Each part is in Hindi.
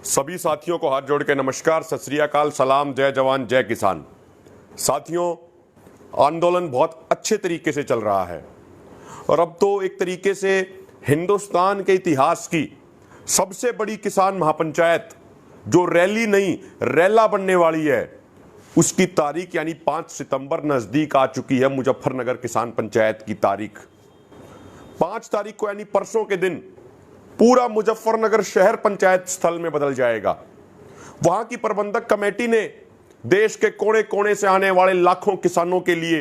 सभी साथियों को हाथ जोड़ के नमस्कार, सत श्री अकाल, सलाम, जय जवान जय किसान। साथियों, आंदोलन बहुत अच्छे तरीके से चल रहा है और अब तो एक तरीके से हिंदुस्तान के इतिहास की सबसे बड़ी किसान महापंचायत जो रैली नहीं रैला बनने वाली है, उसकी तारीख यानी 5 सितंबर नजदीक आ चुकी है। मुजफ्फरनगर किसान पंचायत की तारीख 5 तारीख को यानी परसों के दिन पूरा मुजफ्फरनगर शहर पंचायत स्थल में बदल जाएगा। वहां की प्रबंधक कमेटी ने देश के कोने कोने से आने वाले लाखों किसानों के लिए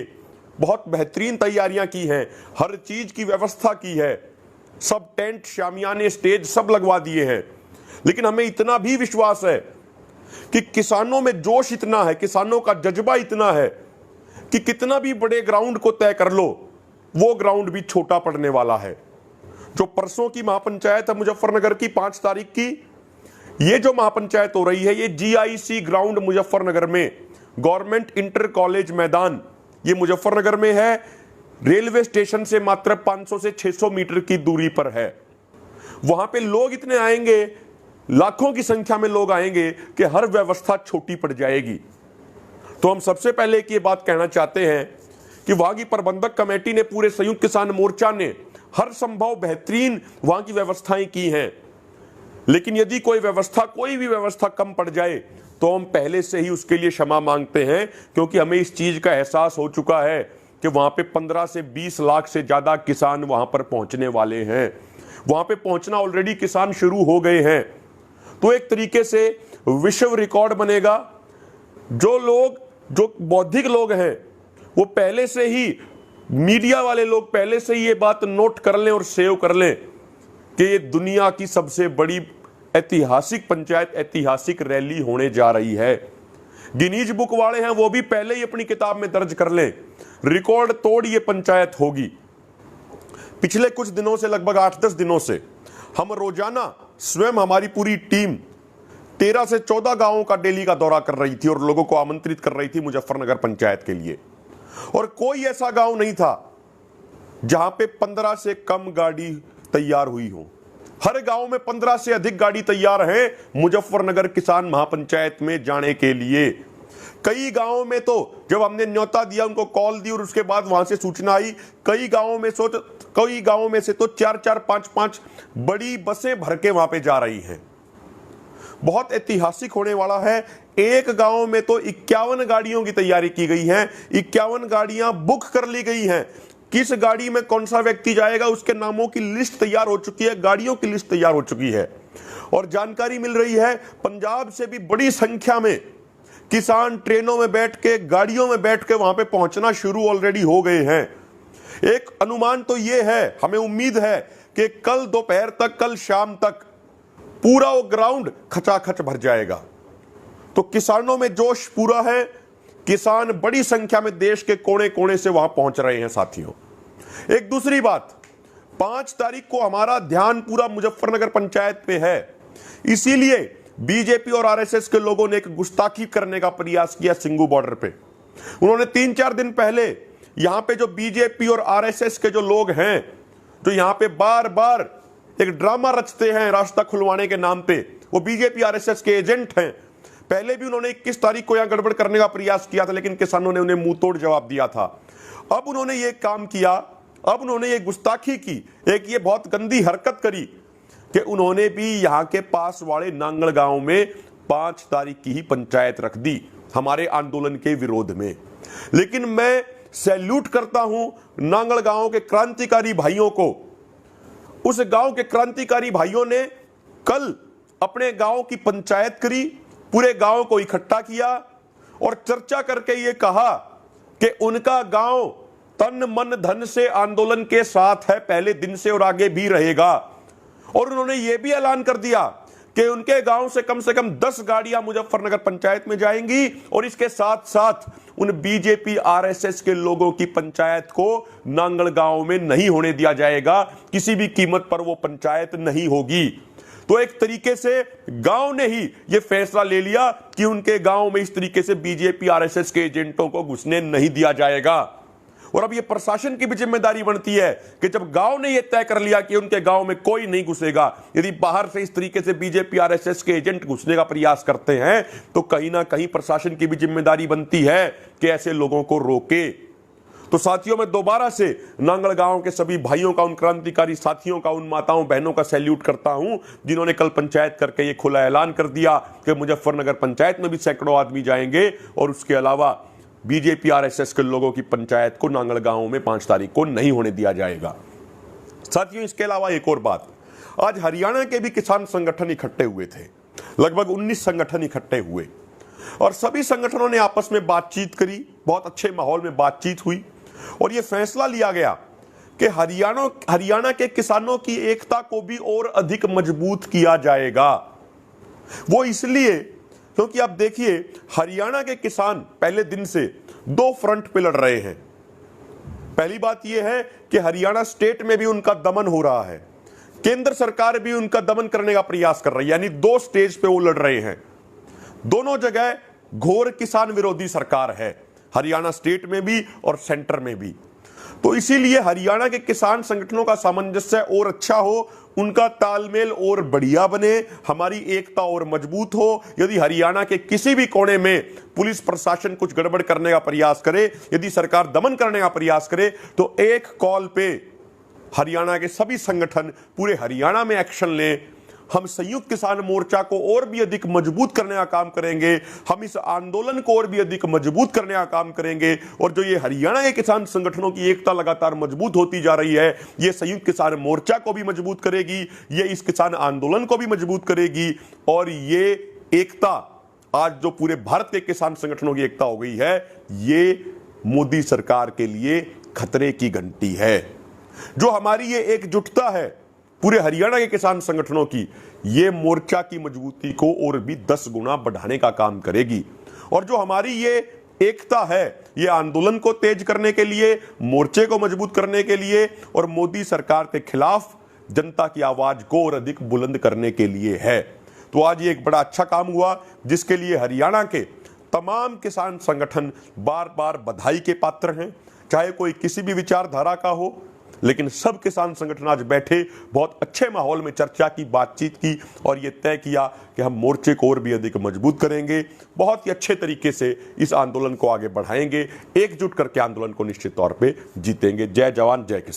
बहुत बेहतरीन तैयारियां की हैं, हर चीज की व्यवस्था की है, सब टेंट, शामियाने, स्टेज सब लगवा दिए हैं। लेकिन हमें इतना भी विश्वास है कि किसानों में जोश इतना है, किसानों का जज्बा इतना है कि कितना भी बड़े ग्राउंड को तय कर लो, वो ग्राउंड भी छोटा पड़ने वाला है। जो परसों की महापंचायत है मुजफ्फरनगर की 5 तारीख की, ये जो महापंचायत हो रही है, ये GIC ग्राउंड मुजफ्फरनगर में, गवर्नमेंट इंटर कॉलेज मैदान, ये मुजफ्फरनगर में है। रेलवे स्टेशन से मात्र 500 से 600 मीटर की दूरी पर है। वहां पे लोग इतने आएंगे, लाखों की संख्या में लोग आएंगे कि हर व्यवस्था छोटी पड़ जाएगी। तो हम सबसे पहले एक ये बात कहना चाहते हैं कि वहां की प्रबंधक कमेटी ने, पूरे संयुक्त किसान मोर्चा ने हर संभव बेहतरीन वहां की व्यवस्थाएं की हैं। लेकिन यदि कोई भी व्यवस्था कम पड़ जाए तो हम पहले से ही उसके लिए क्षमा मांगते हैं, क्योंकि हमें इस चीज का एहसास हो चुका है कि वहां पे 15 से 20 लाख से ज्यादा किसान वहां पर पहुंचने वाले हैं। वहां पे पहुंचना ऑलरेडी किसान शुरू हो गए हैं। तो एक तरीके से विश्व रिकॉर्ड बनेगा। जो बौद्धिक लोग हैं, वो पहले से ही, मीडिया वाले लोग पहले से ही ये बात नोट कर लें और सेव कर लें कि ये दुनिया की सबसे बड़ी ऐतिहासिक पंचायत, ऐतिहासिक रैली होने जा रही है। गिनीज बुक वाले हैं, वो भी पहले ही अपनी किताब में दर्ज कर लें, रिकॉर्ड तोड़ ये पंचायत होगी। पिछले कुछ दिनों से, लगभग 8-10 दिनों से, हम रोजाना स्वयं हमारी पूरी टीम 13 से 14 गांवों का डेली का दौरा कर रही थी और लोगों को आमंत्रित कर रही थी मुजफ्फरनगर पंचायत के लिए। और कोई ऐसा गांव नहीं था जहां पे 15 से कम गाड़ी तैयार हुई हो। हर गांव में 15 से अधिक गाड़ी तैयार है मुजफ्फरनगर किसान महापंचायत में जाने के लिए। कई गांवों में तो जब हमने न्योता दिया, उनको कॉल दी और उसके बाद वहां से सूचना आई, कई गांवों में से तो 4-4, 5-5 बड़ी बसें भर के वहां पे जा रही हैं। बहुत ऐतिहासिक होने वाला है। एक गांव में तो 51 गाड़ियों की तैयारी की गई है, 51 गाड़ियां बुक कर ली गई हैं। किस गाड़ी में कौन सा व्यक्ति जाएगा, उसके नामों की लिस्ट तैयार हो चुकी है, गाड़ियों की लिस्ट तैयार हो चुकी है। और जानकारी मिल रही है पंजाब से भी बड़ी संख्या में किसान ट्रेनों में बैठ के, गाड़ियों में बैठ के वहां पे पहुंचना शुरू ऑलरेडी हो गए हैं। एक अनुमान तो यह है, हमें उम्मीद है कि कल दोपहर तक, कल शाम तक पूरा वो ग्राउंड खचाखच भर जाएगा। तो किसानों में जोश पूरा है। किसान बड़ी संख्या में देश के कोने कोने से वहां पहुंच रहे हैं। साथियों, एक दूसरी बात, 5 तारीख को हमारा ध्यान पूरा मुजफ्फरनगर पंचायत पे है। इसीलिए बीजेपी और RSS के लोगों ने एक गुस्ताखी करने का प्रयास किया सिंगू बॉर्डर पे। उन्होंने 3-4 दिन पहले यहां पे जो बीजेपी और RSS के जो लोग हैं, जो यहां पे बार बार एक ड्रामा रचते हैं रास्ता खुलवाने के नाम पे, वो बीजेपी RSS के एजेंट हैं। पहले भी उन्होंने 21 तारीख को यहां गड़बड़ करने का प्रयास किया था, लेकिन किसानों ने उन्हें मुंह तोड़ जवाब दिया था। अब उन्होंने ये काम किया, अब उन्होंने ये गुस्ताखी की, एक ये बहुत गंदी हरकत करी कि उन्होंने भी यहां के पास वाले नांगल गांव में 5 तारीख की ही पंचायत रख दी हमारे आंदोलन के विरोध में। लेकिन मैं सैल्यूट करता हूं नांगल गांव के क्रांतिकारी भाइयों को। उस गांव के क्रांतिकारी भाइयों ने कल अपने गांव की पंचायत करी, पूरे गांव को इकट्ठा किया और चर्चा करके ये कहा कि उनका गांव तन मन धन से आंदोलन के साथ है, पहले दिन से और आगे भी रहेगा। और उन्होंने ये भी ऐलान कर दिया कि उनके गांव से कम 10 गाड़ियां मुजफ्फरनगर पंचायत में जाएंगी और इसके साथ साथ उन बीजेपी RSS के लोगों की पंचायत को नांगल गांव में नहीं होने दिया जाएगा। किसी भी कीमत पर वो पंचायत नहीं होगी। तो एक तरीके से गांव ने ही ये फैसला ले लिया कि उनके गांव में इस तरीके से बीजेपी RSS के एजेंटों को घुसने नहीं दिया जाएगा। और अब ये प्रशासन की भी जिम्मेदारी बनती है कि जब गांव ने ये तय कर लिया कि उनके गांव में कोई नहीं घुसेगा, यदि बाहर से इस तरीके से बीजेपी आरएसएस के एजेंट घुसने का प्रयास करते हैं तो कहीं ना कहीं प्रशासन की भी जिम्मेदारी बनती है कि ऐसे लोगों को रोके। तो साथियों, मैं दोबारा से नांगल गांव के सभी भाइयों का, उन क्रांतिकारी साथियों का, उन माताओं बहनों का सैल्यूट करता हूं जिन्होंने कल पंचायत करके ये खुला ऐलान कर दिया कि मुजफ्फरनगर पंचायत में भी सैकड़ों आदमी जाएंगे और उसके अलावा बीजेपी आरएसएस के लोगों की पंचायत को नांगल गांव में 5 तारीख को नहीं होने दिया जाएगा। साथियों, इसके अलावा एक और बात, आज हरियाणा के भी किसान संगठन इकट्ठे हुए थे। लगभग 19 संगठन इकट्ठे हुए और सभी संगठनों ने आपस में बातचीत करी, बहुत अच्छे माहौल में बातचीत हुई और यह फैसला लिया गया कि हरियाणा के किसानों की एकता को भी और अधिक मजबूत किया जाएगा। वो इसलिए क्योंकि आप देखिए, हरियाणा के किसान पहले दिन से 2 फ्रंट पे लड़ रहे हैं। पहली बात यह है कि हरियाणा स्टेट में भी उनका दमन हो रहा है, केंद्र सरकार भी उनका दमन करने का प्रयास कर रही है, यानी 2 स्टेज पे वो लड़ रहे हैं। दोनों जगह घोर किसान विरोधी सरकार है, हरियाणा स्टेट में भी और सेंटर में भी। तो इसीलिए हरियाणा के किसान संगठनों का सामंजस्य और अच्छा हो, उनका तालमेल और बढ़िया बने, हमारी एकता और मजबूत हो। यदि हरियाणा के किसी भी कोने में पुलिस प्रशासन कुछ गड़बड़ करने का प्रयास करे, यदि सरकार दमन करने का प्रयास करे, तो एक कॉल पे हरियाणा के सभी संगठन पूरे हरियाणा में एक्शन लें। हम संयुक्त किसान मोर्चा को और भी अधिक मजबूत करने का काम करेंगे, हम इस आंदोलन को और भी अधिक मजबूत करने का काम करेंगे। और जो ये हरियाणा के किसान संगठनों की एकता लगातार मजबूत होती जा रही है, ये संयुक्त किसान मोर्चा को भी मजबूत करेगी, ये इस किसान आंदोलन को भी मजबूत करेगी। और ये एकता आज जो पूरे भारत के किसान संगठनों की एकता हो गई है, ये मोदी सरकार के लिए खतरे की घंटी है। जो हमारी ये एकजुटता है पूरे हरियाणा के किसान संगठनों की, ये मोर्चा की मजबूती को और भी 10 गुना बढ़ाने का काम करेगी। और जो हमारी ये एकता है, ये आंदोलन को तेज करने के लिए, मोर्चे को मजबूत करने के लिए और मोदी सरकार के खिलाफ जनता की आवाज को और अधिक बुलंद करने के लिए है। तो आज ये एक बड़ा अच्छा काम हुआ जिसके लिए हरियाणा के तमाम किसान संगठन बार बार बधाई के पात्र हैं, चाहे कोई किसी भी विचारधारा का हो। लेकिन सब किसान संगठन आज बैठे, बहुत अच्छे माहौल में चर्चा की, बातचीत की और यह तय किया कि हम मोर्चे को और भी अधिक मजबूत करेंगे, बहुत ही अच्छे तरीके से इस आंदोलन को आगे बढ़ाएंगे, एकजुट करके आंदोलन को निश्चित तौर पे जीतेंगे। जय जवान, जय किसान।